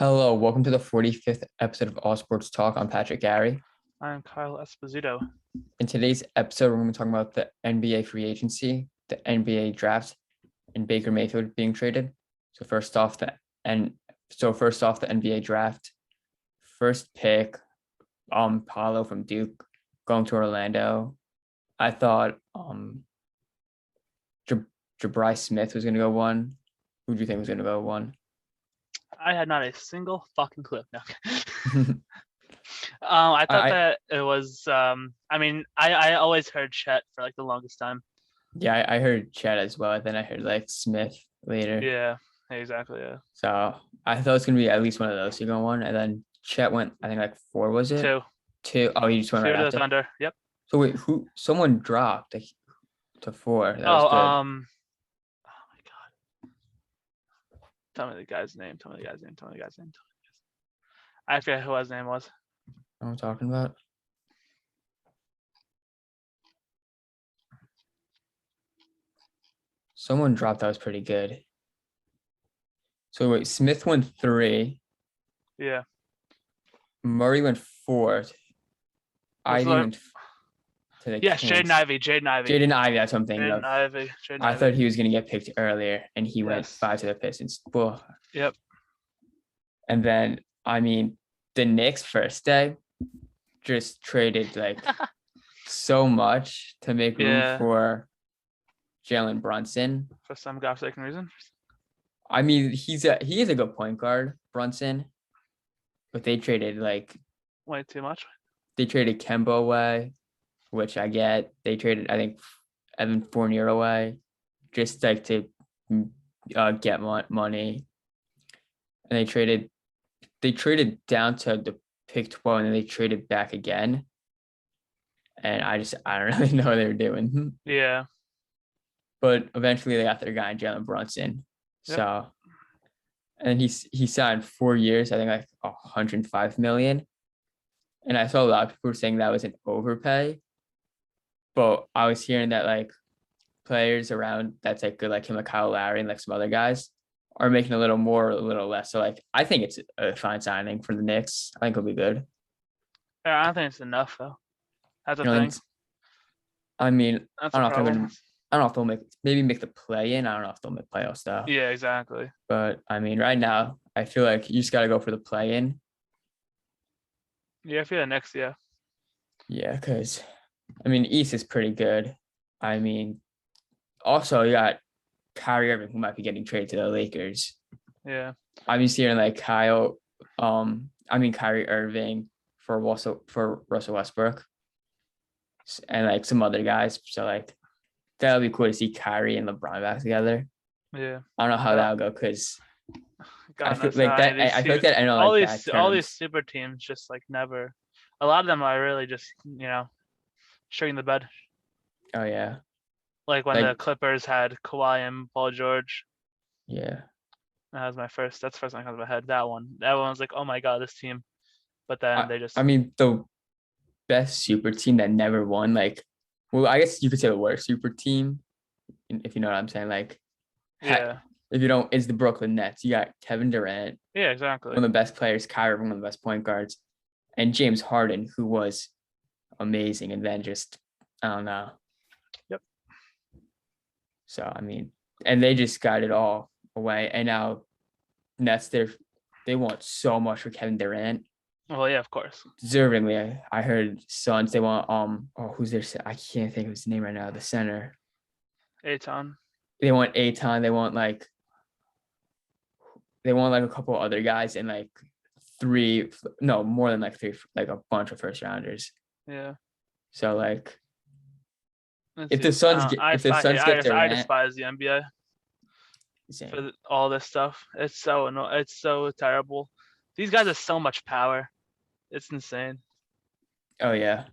Hello, welcome to the 45th episode of All Sports Talk. I'm Patrick Gary. I'm Kyle Esposito. In today's episode, we're going to be talking about the NBA free agency, the NBA draft, and Baker Mayfield being traded. First off, the NBA draft. First pick, Paulo from Duke going to Orlando. I thought Jabari Smith was going to go one. Who do you think was going to go one? I had not a single fucking clue. No. I thought that it was. I always heard Chet for like the longest time. Yeah, I heard Chet as well. Then I heard like Smith later. Yeah, exactly. Yeah. So I thought it was gonna be at least one of those to go one, and then Chet went. I think like 4 was it? Two. Oh, he just went right to the after. Thunder. Yep. So wait, someone dropped to 4. That was Oh, good. oh my god. Tell me the guy's name. I forget who his name was. What I'm talking about. Someone dropped that was pretty good. So wait, Smith went 3. Yeah. Murray went 4. Ivy went to the Yes, Kings. Jaden Ivey. Jaden Ivey, that's what I'm thinking of. I thought he was going to get picked earlier, and he went 5 to the Pistons. Well, yep. And then, the Knicks first day just traded like so much to make room for Jalen Brunson. For some godforsaken reason. He is a good point guard, Brunson, but they traded like way too much. They traded Kemba away, which I get. They traded, I think, Evan Fournier away, just like to get money. And they traded down to the pick 12, and then they traded back again. And I don't really know what they were doing. Yeah. But eventually they got their guy, Jalen Brunson. Yep. So, and he signed 4 years, I think like $105 million. And I saw a lot of people saying that was an overpay. But I was hearing that like players around that's like good, like him, like Kyle Lowry and like some other guys, are making a little more, a little less. So like I think it's a fine signing for the Knicks. I think it'll be good. Yeah, I don't think it's enough though. That's the thing. I don't know if they'll make the play in. I don't know if they'll make playoff stuff. Yeah, exactly. But right now I feel like you just gotta go for the play in. Yeah, I feel the Knicks, yeah. Yeah, because East is pretty good. Also you got Kyrie Irving, who might be getting traded to the Lakers. Yeah. I'm just hearing like Kyrie Irving for Russell Westbrook and like some other guys. So like that'll be cool to see Kyrie and LeBron back together. Yeah. I don't know how that'll go because I feel like that. I feel like that. I know all these super teams just like never. A lot of them are really just shitting the bed. Oh yeah. Like when the Clippers had Kawhi and Paul George. Yeah. That's the first one that comes to my head. That one was like, oh my god, this team. But then they just. The best super team that never won, like, well, I guess you could say the worst super team, if you know what I'm saying. Like, yeah. If you don't, it's the Brooklyn Nets. You got Kevin Durant. Yeah, exactly. One of the best players, Kyrie, one of the best point guards, and James Harden, who was amazing, and then just I don't know. Yep. So and they just got it all away, and now Nets they want so much for Kevin Durant. Well, yeah, of course. Deservingly, I heard Suns. They want who's their? I can't think of his name right now. The center. Ayton. They want Ayton. They want like a couple other guys and like more than like 3, like a bunch of first rounders. Yeah. So like, if the Suns get Durant, I despise the NBA for all this stuff. It's so terrible. These guys have so much power. It's insane. Oh yeah.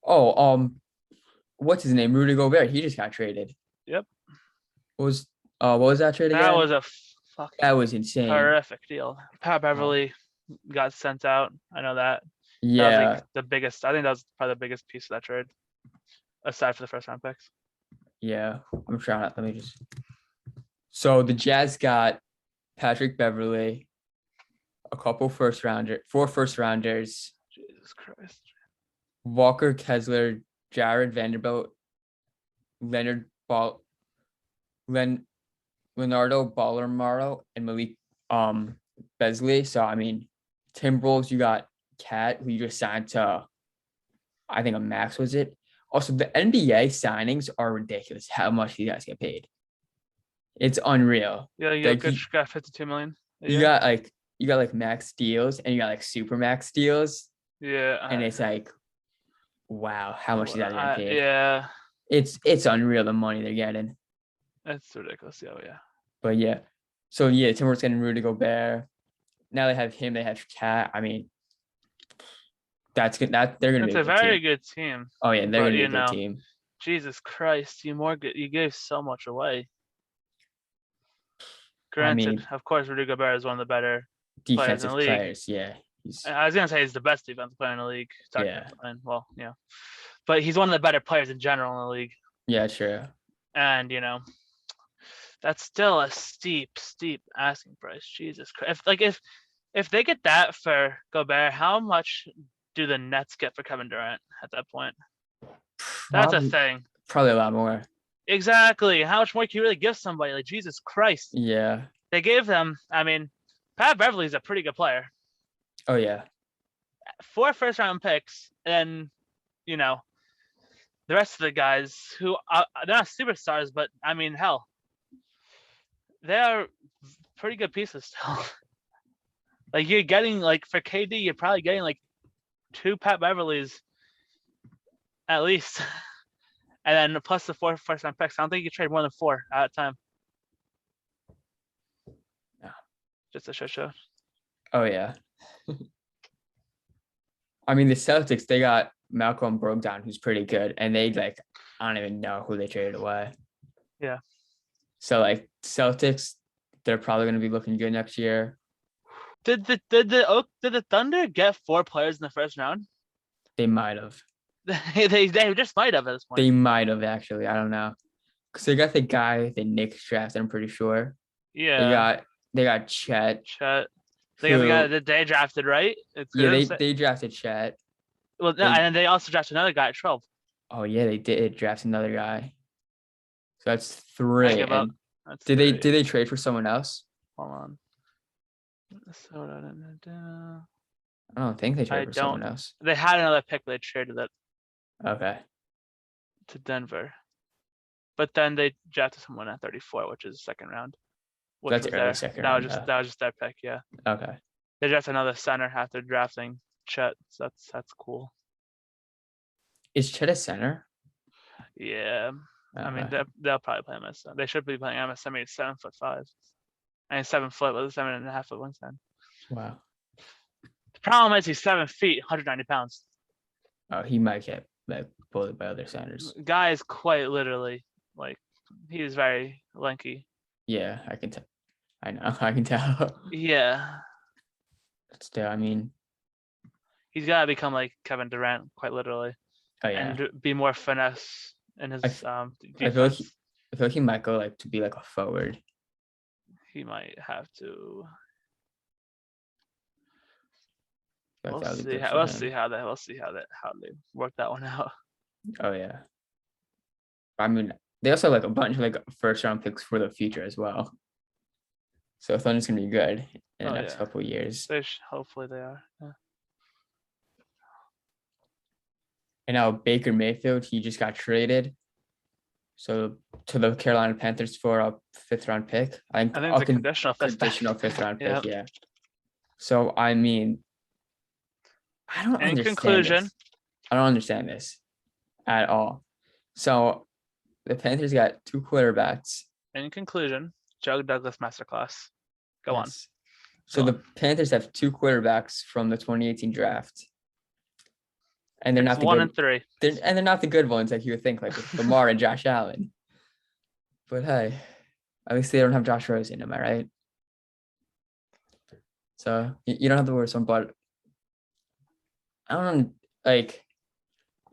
Oh what's his name? Rudy Gobert. He just got traded. Yep. What was that trade again? That was that was insane. Horrific deal. Pat Beverly got sent out. I know that. Yeah. That was like the biggest. I think that was probably the biggest piece of that trade, aside from the first round picks. Yeah, I'm trying. Let me just. So the Jazz got Patrick Beverly, a couple four first rounders, Jesus Christ. Walker Kessler, Jared Vanderbilt, Leonard Ball, Leonardo Ballermaro, and Malik Beasley. So I mean, Timberwolves, you got Cat, who you just signed to, I think a max was it. Also, the NBA signings are ridiculous. How much these guys get paid? It's unreal. Yeah, you Like got 52 million. you got like max deals and you got like super max deals, Yeah. and it's like, wow, how much these guys get paid? Yeah. It's unreal the money they're getting. It's ridiculous. Oh yeah. But yeah, so yeah, Timberwolves getting Rudy Gobert. Now they have him. They have Cat. I mean, that's good. They're gonna be It's a very good team. Oh yeah, they're gonna be a good team. Jesus Christ, you gave so much away. Granted, of course, Rudy Gobert is one of the better defensive players in the league. Yeah, I was gonna say he's the best defensive player in the league. Yeah. Well, yeah, but he's one of the better players in general in the league. Yeah, true. And that's still a steep asking price. Jesus Christ! If they get that for Gobert, how much do the Nets get for Kevin Durant at that point? That's a thing. Probably a lot more. Exactly. How much more can you really give somebody? Like, Jesus Christ. Yeah. They gave them, I mean, Pat Beverly's a pretty good player. Oh, yeah. 4 first-round picks, and, the rest of the guys who, they're not superstars, but, I mean, hell, they're pretty good pieces still. Like, you're getting, like, for KD, you're probably getting, like, 2 Pat Beverleys at least. And then plus the 4 first-round picks. I don't think you trade more than 4 at a time. No. Just a shit show. Oh, yeah. I mean, the Celtics, they got Malcolm Brogdon, who's pretty good. And they, like, I don't even know who they traded away. Yeah. So, like, Celtics, they're probably going to be looking good next year. Did the Thunder get 4 players in the first round? They might have. They just might have at this point. They might have, actually. I don't know. Because they got the guy the Knicks drafted, I'm pretty sure. Yeah. They got Chet. They got the guy that they drafted, right? They drafted Chet. Well, no, and then they also drafted another guy at 12. Oh, yeah, they did draft another guy. So that's 3. Did they trade for someone else? Hold on. I don't think they traded for someone else. They had another pick, but they traded it. Okay. To Denver. But then they drafted someone at 34, which is the second round. That's early second round. That was just their pick, yeah. Okay. They drafted another center after drafting Chet, so that's cool. Is Chet a center? Yeah. Okay. I mean, they'll probably play MSM. They should be playing MSM. He's 7'5". And 7 foot with a 7.5 foot wingspan. Wow. The problem is he's 7 feet, 190 pounds. Oh, he might get bullied by other centers. Guy is quite literally he is very lanky. Yeah, I can tell. I know, I can tell. Yeah. But still, I mean, he's gotta become like Kevin Durant, quite literally. Oh yeah. And be more finesse in his defense. I feel like he might go to be like a forward. He might have to. We'll see how they work that one out. Oh yeah. I mean, they also have a bunch of first round picks for the future as well. So Thunder's gonna be good in the next couple of years. Hopefully they are. Yeah. And now Baker Mayfield, he just got traded. So to the Carolina Panthers for a 5th round pick. I think it's a conditional 5th round pick. Yeah. So I mean, I don't understand this at all. So the Panthers got 2 quarterbacks. In conclusion, Joe Douglas masterclass. Go on. So the Panthers have 2 quarterbacks from the 2018 draft. And they're not the 1 and 3. They're not the good ones like you would think, like with Lamar and Josh Allen. But hey, at least they don't have Josh Rosen, am I right? So you don't have the worst one, but I don't I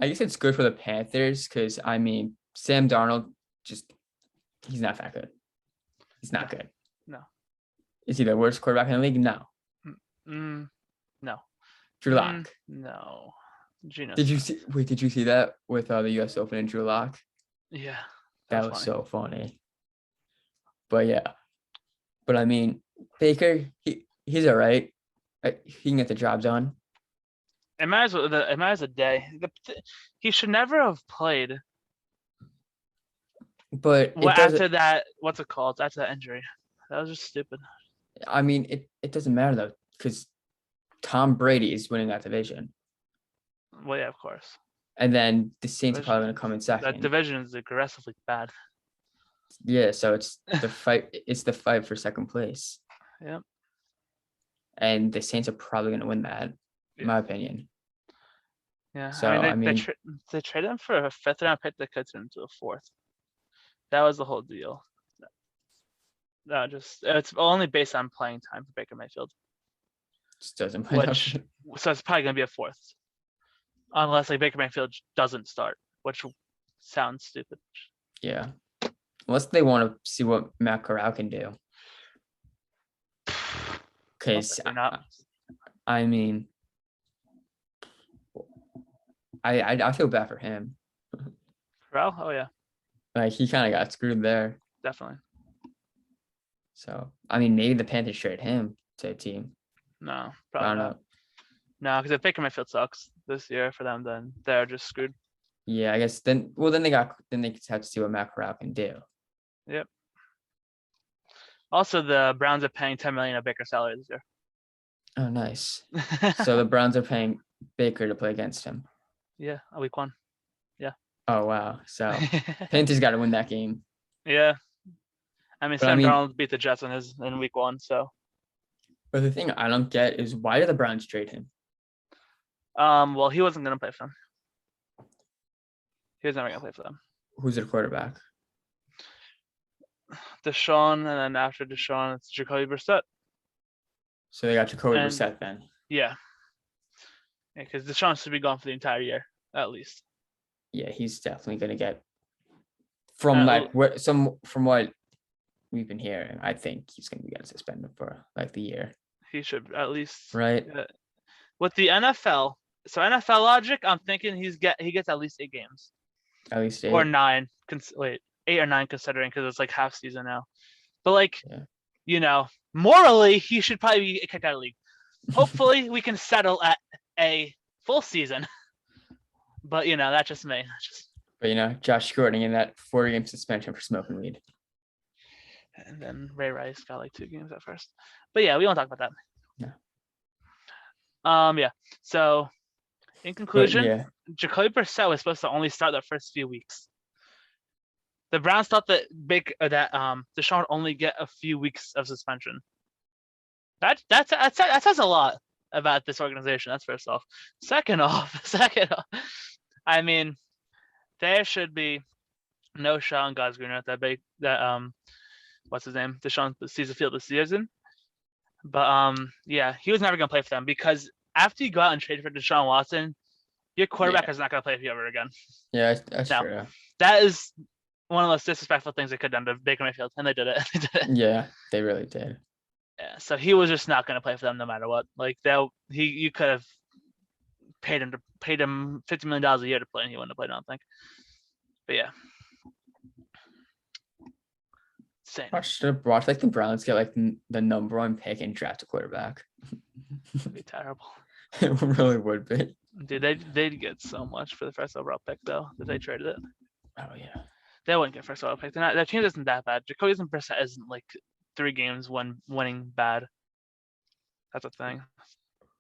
guess it's good for the Panthers because I mean Sam Darnold he's not that good. He's not good. No. Is he the worst quarterback in the league? No. No. Drew Lock. No. Geno Did you Smith. see? Wait, did you see that with the U.S. Open and Drew Lock? Yeah. That was so funny. But yeah, but I mean, Baker, he's all right. He can get the job done. It matters a day. He should never have played. But after that, what's it called? After that injury, that was just stupid. I mean, it doesn't matter though, because Tom Brady is winning that division. Well, yeah, of course. And then the Saints are probably going to come in second. That division is aggressively bad. Yeah, so it's the fight. It's the fight for second place. Yep. And the Saints are probably going to win that, in my opinion. Yeah. So I mean, they traded him for a 5th round pick that cuts him into a 4th. That was the whole deal. No, it's only based on playing time for Baker Mayfield. Just doesn't play. So it's probably gonna be a 4th, unless like Baker Mayfield doesn't start, which sounds stupid. Yeah, unless they want to see what Matt Corral can do. Because I mean, I feel bad for him. Corral? Oh yeah. Like he kind of got screwed there. Definitely. So I mean, maybe the Panthers trade him to a team. No, probably not. No, because if Baker Mayfield sucks this year for them, then they're just screwed. Yeah, I guess then. Well, then they have to see what Matt Corral can do. Yep. Also, the Browns are paying $10 million of Baker's salary this year. Oh, nice. So the Browns are paying Baker to play against him. Yeah, week 1. Yeah. Oh wow. So Panthers got to win that game. Yeah. I mean, Sam Darnold beat the Jets in week 1, so. But the thing I don't get is why did the Browns trade him? Well, he wasn't gonna play for them. He was never gonna play for them. Who's their quarterback? Deshaun, and then after Deshaun, it's Jacoby Brissett. So they got Jacoby Brissett then. Yeah. Because Deshaun should be gone for the entire year, at least. Yeah, he's definitely gonna get from what we've been hearing. I think he's gonna be getting suspended for like the year. He should at least right. With the NFL, so NFL logic, I'm thinking he gets at least 8 games. At least 8 or 9. 8 or 9 considering because it's like half season now. But morally, he should probably be kicked out of the league. Hopefully, we can settle at a full season. But that's just me. But Josh Gordon in that 4-game suspension for smoking weed. And then Ray Rice got like 2 games at first. But yeah, we won't talk about that. No. Yeah. So, in conclusion, Jacoby Brissett was supposed to only start the first few weeks. The Browns thought that Deshaun would only get a few weeks of suspension. That says a lot about this organization. That's first off. Second off, I mean, there should be no shot on God's green earth that what's his name? Deshaun sees the field this season. But yeah, he was never gonna play for them because after you go out and trade for Deshaun Watson, your quarterback is not gonna play for you ever again. Yeah, that's true. That is one of the most disrespectful things they could have done to Baker Mayfield, and they did it. Yeah, they really did. Yeah, so he was just not gonna play for them no matter what. Like you could have paid him $50 million a year to play, and he wouldn't have played. I don't think. But yeah. Watch like the Browns get like the number 1 pick and draft a quarterback. It'd be terrible. It really would be. Dude, they'd get so much for the first overall pick though if they traded it. Oh yeah. They wouldn't get first overall pick. Their team isn't that bad. Jacoby Brissett isn't like 3 games winning bad. That's a thing.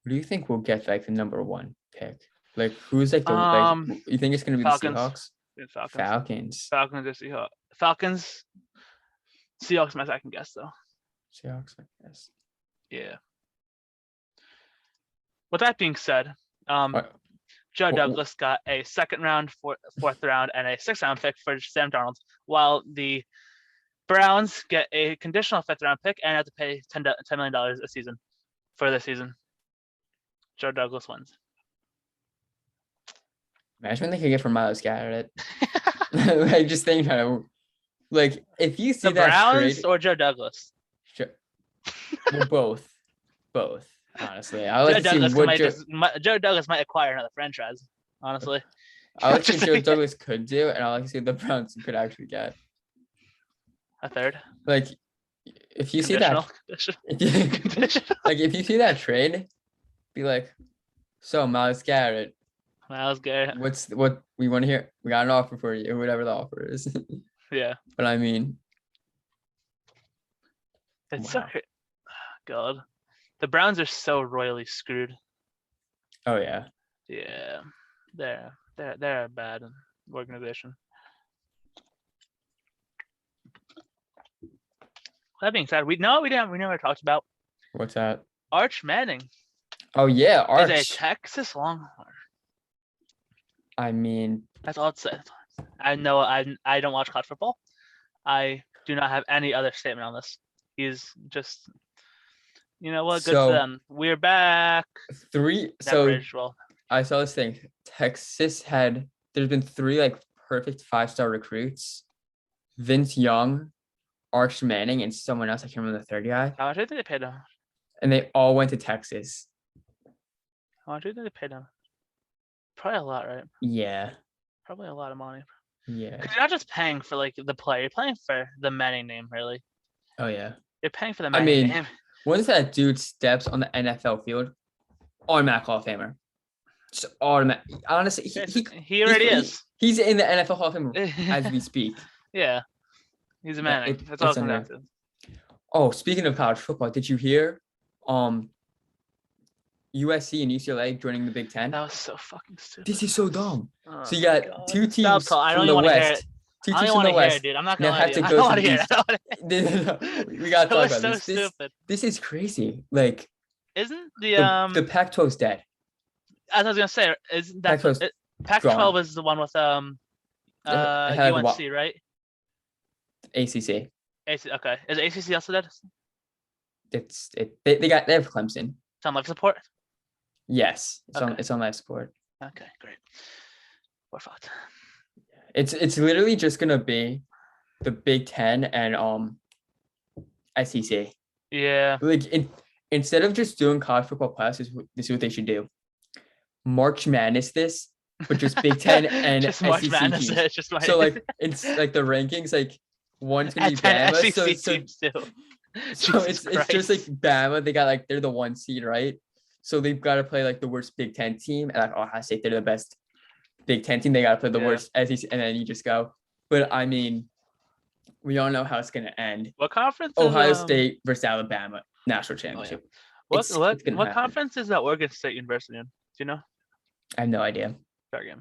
Who do you think will get like the number 1 pick? Like who's like the you think it's gonna be Falcons. The Seahawks? Falcons or Seahawks. Falcons. Seahawks, my second guess, though. Seahawks, I guess. Yeah. With that being said, Joe Douglas got a 2nd round, 4th round, and a 6th round pick for Sam Darnold, while the Browns get a conditional 5th round pick and have to pay $10 million a season for this season. Joe Douglas wins. Imagine what they could get from Myles Garrett. Like just think about it. Like if you see the that Browns trade, or Joe Douglas, well, both. both. Honestly, I like to see Joe Douglas might acquire another franchise. Honestly, I like to see what Joe Douglas could do, and I like to see what the Browns could actually get. A third. Like, if you see that, like if you see that trade, be like, so Myles Garrett, what we want to hear? We got an offer for you, whatever the offer is. Yeah. But I mean, it's so God. The Browns are so royally screwed. Oh yeah. Yeah. They're a bad organization. That being said, we never talked about What's that? Arch Manning. Oh yeah, Arch is a Texas Longhorn. I mean, that's all it says. I know I don't watch college football. I do not have any other statement on this. He's just, you know what? Good for them. We're back. I saw this thing. Texas there's been 3 like perfect 5-star recruits. Vince Young, Arch Manning, and someone else. I can't remember the third guy. How much did they pay them? And they all went to Texas. How much did they pay them? Probably a lot, right? Yeah. Probably a lot of money. Yeah. Because you're not just paying for like the player, you're paying for the Manning name, really. Oh yeah. You're paying for the Manning name. Once that dude steps on the NFL field, automatic Hall of Famer. Just automatic. Honestly, he already is. He's in the NFL Hall of Fame as we speak. Yeah. He's a Manning. That's all it's coming down to. Oh, speaking of college football, did you hear USC and UCLA joining the Big Ten? That was so fucking stupid. This is so dumb. So you got 2 teams from the West. 2 teams from the West. Dude. I'm not gonna lie to you. I don't want to hear it. We gotta talk about this. Stupid. This is crazy. Like, isn't the Pac-12's dead? As I was gonna say, isn't that Pac-12 is the one with UNC, right? ACC. Okay. Is ACC also dead? They have Clemson. It's on life support? Yes. It's on life support. Okay, great. We're fucked. It's literally just gonna be the Big Ten and SEC. Yeah. Like instead of just doing college football playoffs, this is what they should do. March Madness this, but just Big Ten and just SEC March Madness teams. So like it's like the rankings, like one's gonna be Bama. So it's just like Bama. They're the 1 seed, right? So they've got to play like the worst Big Ten team, and like Ohio State, they're the best Big Ten team. They got to play the worst SEC, and then you just go. But I mean, we all know how it's gonna end. What conference? Ohio State versus Alabama national championship. Oh, yeah. What conference is that Oregon State University in? Do you know? I have no idea. Fair game.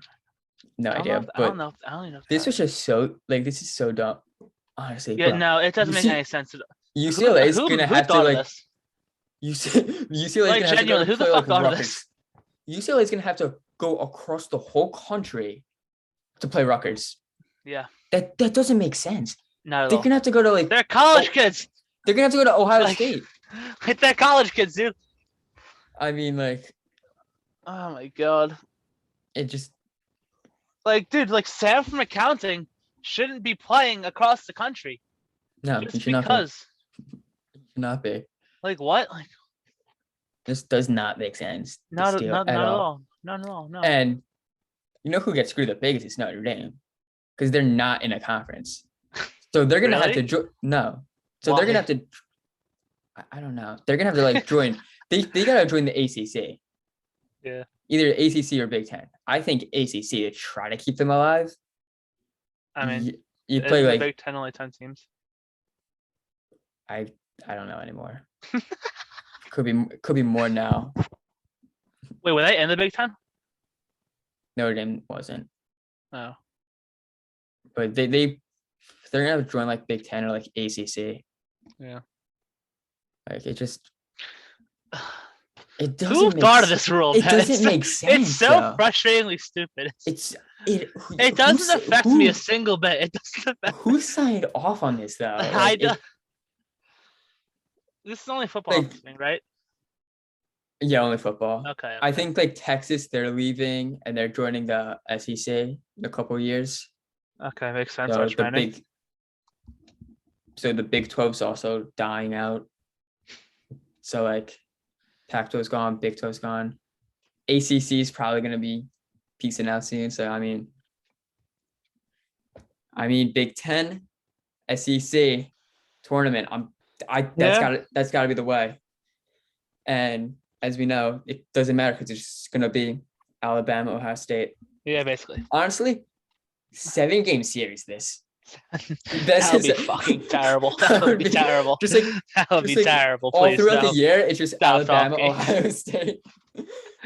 No idea. I don't know. This was just so this is so dumb. Honestly. Yeah, no, it doesn't make any sense. UCLA is gonna have to like. UCLA like genuinely, who the fuck thought of this? UCLA is gonna have to go across the whole country to play Rutgers. Yeah. That doesn't make sense. No, they're gonna have to go to like. They're college kids. They're gonna have to go to Ohio State. Like they're college kids, dude. I mean, like. Oh my god. It just. Like, dude, like Sam from accounting shouldn't be playing across the country. No, just because. Not be. Like what? Like. This does not make sense. Not at all. Not at all. No. And you know who gets screwed the biggest? It's Notre Dame, because they're not in a conference. So they're gonna have to join. No. So why? They're gonna have to. I don't know. They're gonna have to like join. They gotta join the ACC. Yeah. Either ACC or Big Ten. I think ACC to try to keep them alive. I mean, you play like Big Ten only 10 teams. I don't know anymore. Could be more now. Wait, were they in the Big Ten? Notre Dame wasn't. No. But they're gonna have to join like Big Ten or like ACC. Yeah. Like it just. It doesn't. Who thought of this rule? It doesn't make sense. It's so frustratingly stupid. It doesn't affect me a single bit. It doesn't affect. Who signed off on this though? Like, this is only football thing, right? Yeah, only football. Okay. I think like Texas, they're leaving and they're joining the SEC in a couple of years. Okay, makes sense. So the Big 12's also dying out. So like, Pac-12's gone, Big 12's gone. ACC is probably going to be piecing out soon. So I mean, Big 10, SEC tournament. That's got to be the way. And as we know, it doesn't matter because it's just going to be Alabama, Ohio State. Yeah, basically. Honestly, 7-game series. That would be fucking terrible. That would be terrible. Just like that would be terrible. All Please, throughout the year, it's just Stop Alabama, talking. Ohio State.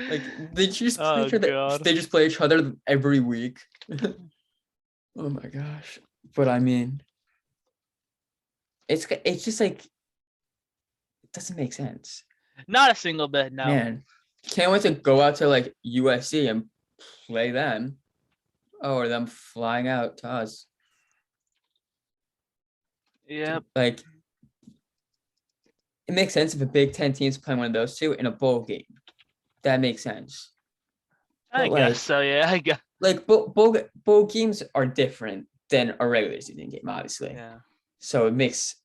Like they just play each other. God. They just play each other every week. Oh my gosh! But I mean, it's just like it doesn't make sense. Not a single bit. No. Man, can't wait to go out to like USC and play them. Oh, or them flying out to us. Yeah. Like, it makes sense if a Big Ten team's playing one of those two in a bowl game. That makes sense. I guess so. Yeah, I guess. Like, bowl games are different than a regular season game, obviously. Yeah. So it makes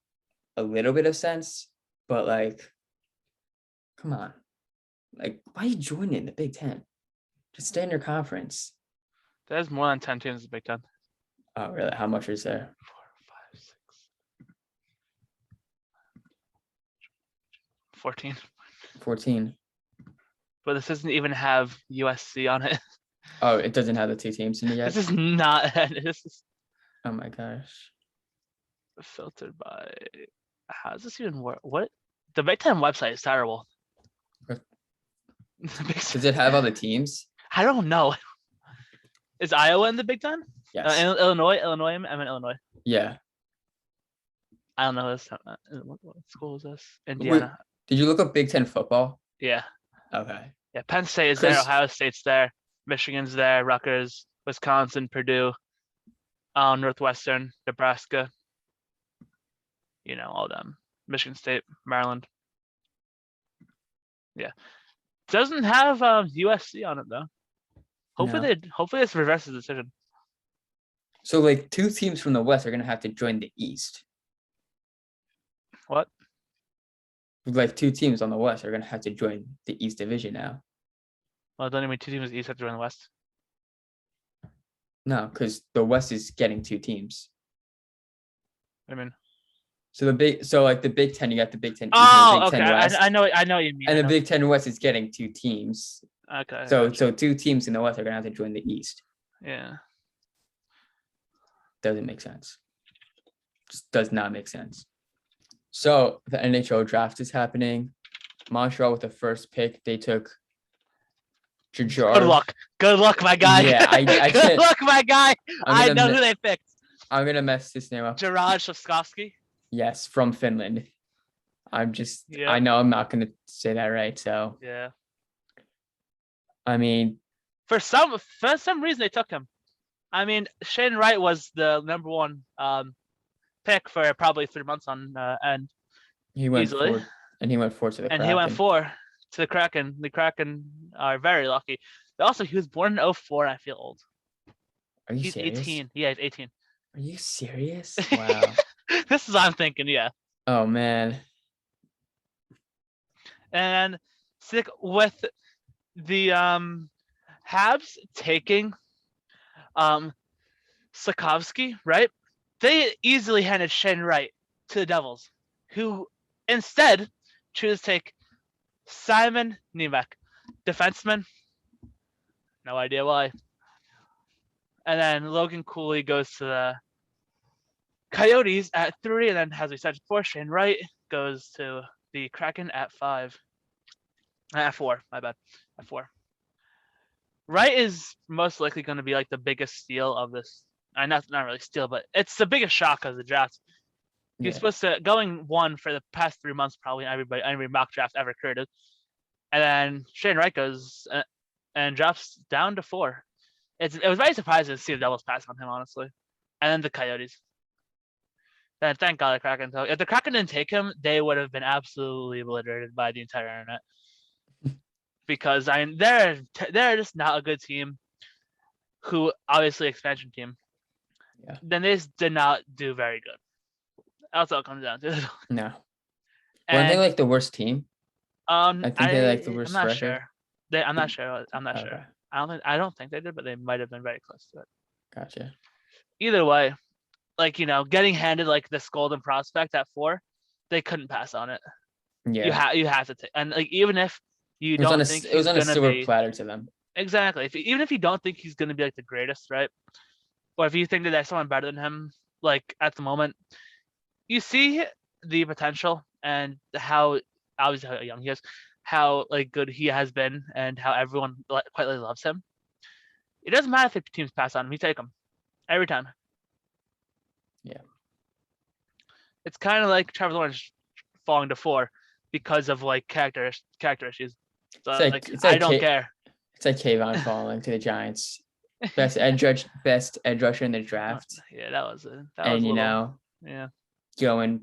a little bit of sense, but like, come on. Like, why are you joining the Big Ten? Just stay in your conference. There's more than 10 teams in the Big Ten. Oh, really? How much is there? 4, 5, 6. 14. 14. But this doesn't even have USC on it. Oh, it doesn't have the 2 teams in it yet? This is not. This is. Oh my gosh. Filtered by. How does this even work? What? The Big Ten website is terrible. Does it have all the teams? I don't know. Is Iowa in the Big Ten? Yes. Illinois. I'm in Illinois. Yeah. I don't know this. What school is this? Indiana. Wait, did you look up Big Ten football? Yeah. Okay. Yeah. Penn State is there. Ohio State's there. Michigan's there. Rutgers, Wisconsin, Purdue, Northwestern, Nebraska. You know, all them. Michigan State, Maryland. Yeah. Doesn't have USC on it though. Hopefully this reverses the decision. So like 2 teams from the West are gonna have to join the East. What? Like 2 teams on the West are gonna have to join the East Division now. Well, don't you mean 2 teams in the East have to join the West? No, because the West is getting 2 teams. I mean. So the Big Ten, you got the Big Ten East Oh, and the Big okay. Ten West. I know what you mean. And the Big Ten West is getting 2 teams. Okay. So 2 teams in the West are gonna have to join the East. Yeah. Doesn't make sense. Just does not make sense. So the NHL Draft is happening. Montreal with the first pick, they took Jajar. Good luck, my guy. Yeah, I Good can't. luck, my guy. I know who they picked. I'm gonna mess this name up. Jaraj Slavkovsky. Yes, from Finland. Yeah. I know I'm not gonna say that right. So yeah. I mean, for some reason they took him. I mean, Shane Wright was the number 1 pick for probably 3 months on end. he went easily. 4, and he went 4 to the Kraken. And he went 4 to the Kraken. The Kraken are very lucky. But also, he was born in 04. I feel old. Are you He's serious? 18. Yeah, he's 18. Are you serious? Wow. This is what I'm thinking. Yeah. Oh man. And stick with the Habs taking Slavkovsky, right? They easily handed Shane Wright to the Devils, who instead choose to take Simon Nemec, defenseman. No idea why. And then Logan Cooley goes to the Coyotes at 3, and then, as we said before, Shane Wright goes to the Kraken at 5. At 4, my bad. At 4. Wright is most likely going to be like the biggest steal of this. Not really steal, but it's the biggest shock of the draft. He's supposed to going 1 for the past 3 months, probably every mock draft ever created. And then Shane Wright goes and drops down to 4. It was very surprising to see the Devils pass on him, honestly. And then the Coyotes. Then thank God the Kraken. If the Kraken didn't take him, they would have been absolutely obliterated by the entire internet. Because they're just not a good team. Who obviously expansion team. Yeah. Then they just did not do very good. That's all it comes down to. No. Weren't they like the worst team? I think they like the I'm worst not record. sure. I'm not sure. I'm not Okay, sure. I don't think they did, but they might have been very close to it. gotcha. Either way, like getting handed like this golden prospect at 4, they couldn't pass on it. Yeah, You have to take, and like even if you it was on don't a think it was he's on a gonna silver be platter to them. exactly, even if you don't think he's gonna be like the greatest, right? Or if you think that there's someone better than him, like at the moment, you see the potential and how obviously how young he is, how like good he has been, and how everyone quite loves him. It doesn't matter if teams pass on him; you take him every time. Yeah, It's kind of like Trevor Lawrence falling to 4 because of like character issues. So like it's I like don't care. it's like Kayvon falling to the Giants. Best edge rusher in the draft, Yeah, that was a and little yeah. going,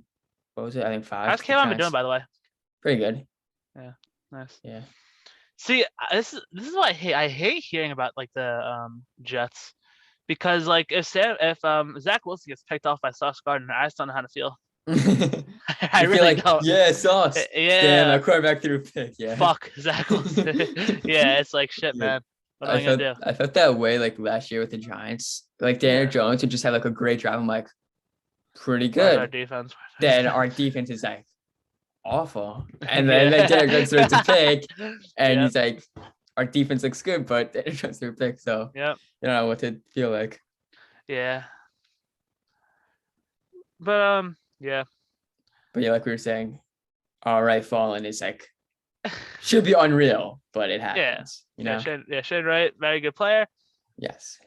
what was it? I think 5 How's to the Kayvon been doing, Giants. by the way? Pretty good. Yeah, nice. Yeah. See, this is what I hate. I hate hearing about like the Jets because like if Zach Wilson gets picked off by Sauce Gardner, I just don't know how to feel. I You feel really like, don't. yeah, Sauce. Damn, Yeah, a quarterback threw a pick. Yeah. fuck Zach Wilson. Yeah, it's like shit, Yeah. man. What am I gonna do? I felt that way like last year with the Giants. Like Daniel Yeah. Jones would just have like a great drive. I'm like, pretty Where's our good. defense? Then our defense is like awful. And then like Daniel Yeah. Jones throws a pick and Yep. he's like, our defense looks good, but Daniel Jones threw a pick. So Yep. you don't know what to feel like. Yeah. But yeah. But yeah, like we were saying, all right, falling is like should be unreal, but it Yeah. happens, Shane Wright, very good player. Yes.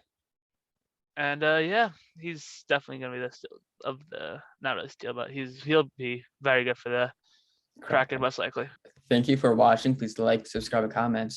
And yeah, he's definitely gonna be the steal of the not really steal, but he'll be very good for the Kraken most likely. Thank you for watching. Please like, subscribe, and comment.